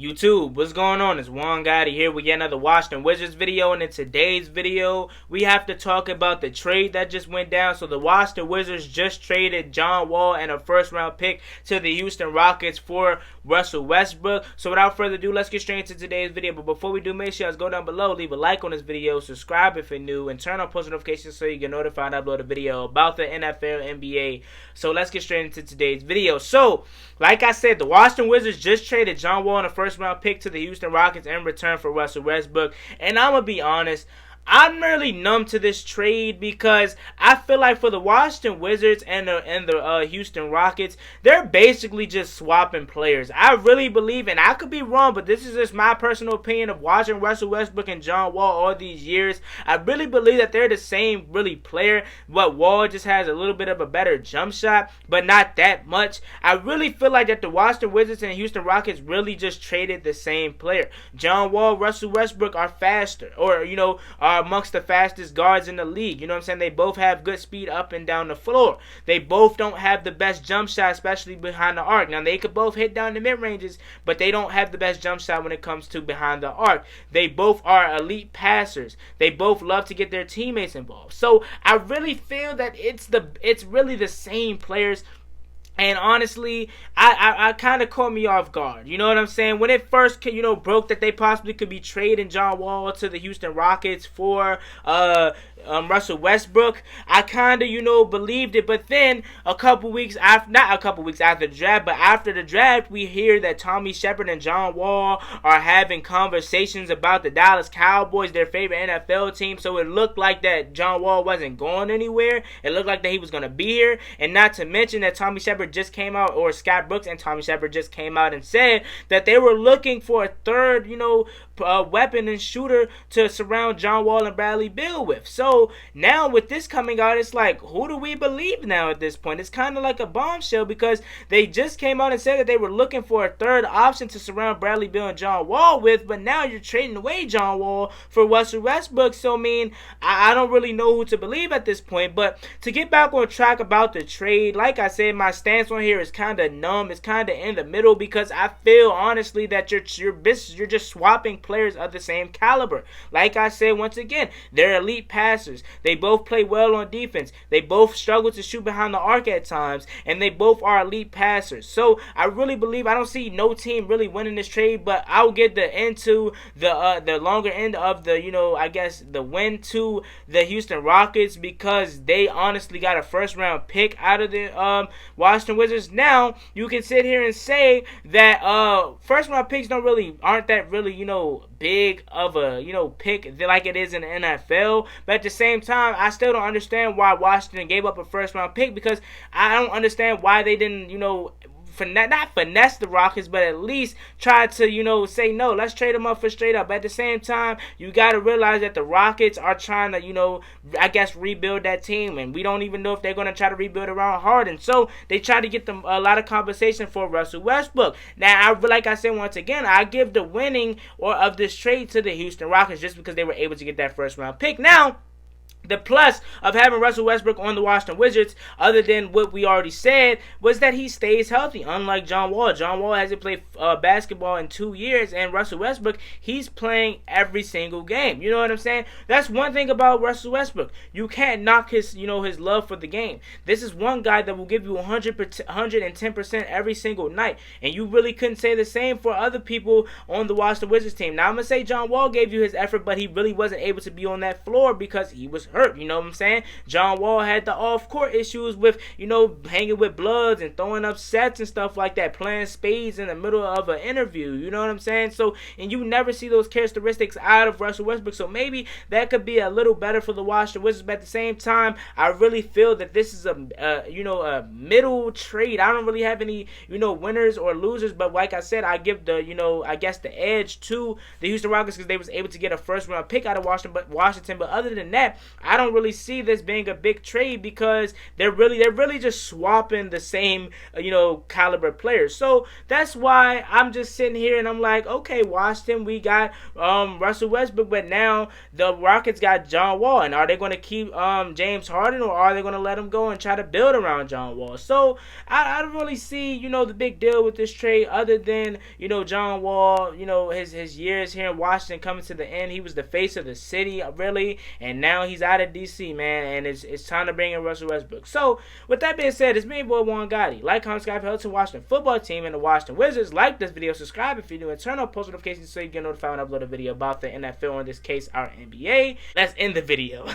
YouTube, what's going on? It's Juan Gotti here with yet another Washington Wizards video, and in today's video, we have to talk about the trade that just went down. So the Washington Wizards just traded John Wall and a first-round pick to the Houston Rockets for Russell Westbrook. So without further ado, let's get straight into today's video. But before we do, make sure you guys go down below, leave a like on this video, subscribe if you're new, and turn on post notifications so you get notified when I upload a video about the NFL, NBA. So let's get straight into today's video. So, like I said, the Washington Wizards just traded John Wall and a first-round pick to the Houston Rockets in return for Russell Westbrook. And I'm going to be honest, I'm really numb to this trade because I feel like for the Washington Wizards and the Houston Rockets, they're basically just swapping players. I really believe, and I could be wrong, but this is just my personal opinion of watching Russell Westbrook and John Wall all these years. I really believe that they're the same really player, but Wall just has a little bit of a better jump shot, but not that much. I really feel like that the Washington Wizards and Houston Rockets really just traded the same player. John Wall, Russell Westbrook are faster, or, are amongst the fastest guards in the league. You know what I'm saying? They both have good speed up and down the floor. They both don't have the best jump shot, especially behind the arc. Now, they could both hit down the mid-ranges, but they don't have the best jump shot when it comes to behind the arc. They both are elite passers. They both love to get their teammates involved. So, I really feel that it's really the same players. And honestly, I kind of caught me off guard. You know what I'm saying? When it first, broke that they possibly could be trading John Wall to the Houston Rockets for Russell Westbrook, I kind of, believed it. But then not a couple weeks after the draft, but after the draft, we hear that Tommy Shepard and John Wall are having conversations about the Dallas Cowboys, their favorite NFL team. So it looked like that John Wall wasn't going anywhere. It looked like that he was going to be here. And not to mention that Tommy Shepard just came out, or Scott Brooks and Tommy Shepard just came out and said that they were looking for a third, weapon and shooter to surround John Wall and Bradley Beal with. So now with this coming out, it's like, who do we believe now at this point? It's kind of like a bombshell because they just came out and said that they were looking for a third option to surround Bradley Beal and John Wall with, but now you're trading away John Wall for Russell Westbrook. So, I don't really know who to believe at this point. But to get back on track about the trade, like I said, my stance on here is kind of numb. It's kind of in the middle because I feel honestly that you're just swapping players of the same caliber. Like I said, once again, they're elite passers. They both play well on defense. They both struggle to shoot behind the arc at times, and they both are elite passers. So I really believe, I don't see no team really winning this trade, but I'll get the longer end of the win to the Houston Rockets because they honestly got a first round pick out of the Washington Wizards. Now you can sit here and say that first round picks aren't that really big of a pick like it is in the NFL, but at the same time, I still don't understand why Washington gave up a first round pick because I don't understand why they didn't not finesse the Rockets, but at least try to, say, no, let's trade them up for straight up. But at the same time, you got to realize that the Rockets are trying to, rebuild that team. And we don't even know if they're going to try to rebuild around Harden. So they try to get them a lot of conversation for Russell Westbrook. Now, like I said, once again, I give the winning of this trade to the Houston Rockets just because they were able to get that first round pick. Now, the plus of having Russell Westbrook on the Washington Wizards, other than what we already said, was that he stays healthy, unlike John Wall. John Wall hasn't played basketball in 2 years, and Russell Westbrook, he's playing every single game. You know what I'm saying? That's one thing about Russell Westbrook. You can't knock his love for the game. This is one guy that will give you 110% every single night, and you really couldn't say the same for other people on the Washington Wizards team. Now, I'm going to say John Wall gave you his effort, but he really wasn't able to be on that floor because he was hurt. You know what I'm saying? John Wall had the off-court issues with, hanging with Bloods and throwing up sets and stuff like that, playing spades in the middle of an interview. You know what I'm saying? So, and you never see those characteristics out of Russell Westbrook. So maybe that could be a little better for the Washington Wizards. But at the same time, I really feel that this is a middle trade. I don't really have any, winners or losers. But like I said, I give the, the edge to the Houston Rockets because they was able to get a first-round pick out of Washington. But other than that, I don't really see this being a big trade because they're really just swapping the same caliber players. So that's why I'm just sitting here and I'm like, okay, Washington, we got Russell Westbrook, but now the Rockets got John Wall, and are they going to keep James Harden, or are they going to let him go and try to build around John Wall? So I don't really see the big deal with this trade other than John Wall, his years here in Washington coming to the end. He was the face of the city really, and now he's out of DC, man, and it's time to bring in Russell Westbrook. So with that being said, it's me, boy Juan Gotti. Like, comment, subscribe, help to Washington football team and the Washington Wizards. Like this video, subscribe if you're new, and turn on post notifications so you get notified when I upload a video about the NFL, in this case our NBA. Let's end the video.